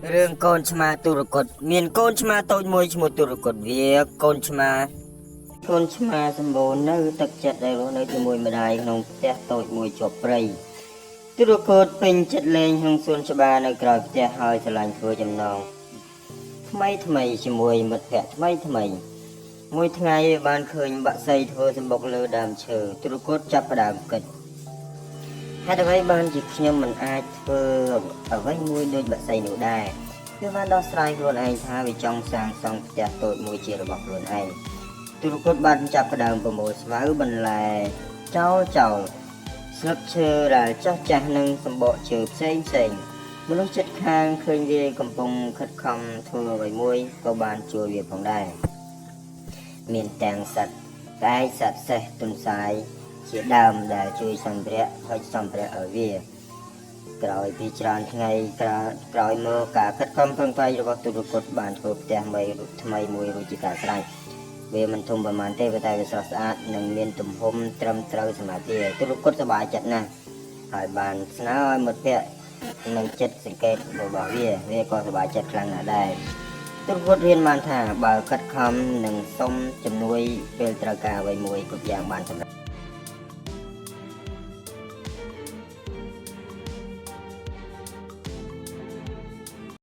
រឿងកូនឆ្មាទុរគតមានកូនឆ្មាតូចមួយឈ្មោះទុរគតវាកូនឆ្មាសម្បូរនៅទឹកចិត្តដែលរស់នៅជាមួយម្ដាយក្នុងផ្ទះតូចមួយជាប់ព្រៃទុរគតពេញចិត្តលេងក្នុងសួនច្បារនៅក្រោយផ្ទះហើយឆ្លាញ់ធ្វើចំណងថ្មីជាមួយមិត្តភក្តិថ្មីមួយថ្ងៃបានឃើញបក្សីធ្វើសម្បុកលើដើមឈើទុរគតចាប់ផ្ដើមគិតហេតុអ្វីបានជាខ្ញុំមិនអាចធ្វើអ្វីមួយដូចបក្សីនោះដែរវាបានដោះស្រាយខ្លួនឯងថាវាចង់សាងសង់ផ្ទះតូចមួយជារបស់ខ្លួនឯងទុរគតបានចាប់ផ្ដើមប្រមូលស្មៅបន្លែចោលស្លឹកឈើដែលចាស់នឹងសម្បកឈើផ្សេងមនុស្សជិតខាងឃើញវាកំពុងខិតខំធ្វើអ្វីមួយក៏បានជួយវាផងដែរមានទាំងសត្វក្អែកសត្វសេះទន្សាយជាដើមដែលជួយសម្ភារៈឲ្យវាក្រោយពីច្រើនថ្ងៃក្រោយមកការខិតខំប្រឹងប្រែងរបស់ទុរគតបានធ្វើផ្ទះថ្មីមួយរួចជាការស្រេចវាមិនធំប្រមាណទេតែវាស្រស់ស្អាតនិងមានទំហំត្រឹមត្រូវសម្រាប់វាទុរគតសប្បាយចិត្តណាស់ហើយបានស្នើឲ្យមិត្តភក្តិនឹងចិត្តសង្កេតរបស់វាក៏សប្បាយចិត្តខ្លាំងណាស់ដែរទុរគតរៀនបានថាបើខិតខំនិងសុំជំនួយពេលត្រូវការអ្វីមួយគ្រប់យ៉ាងបានសម្រេច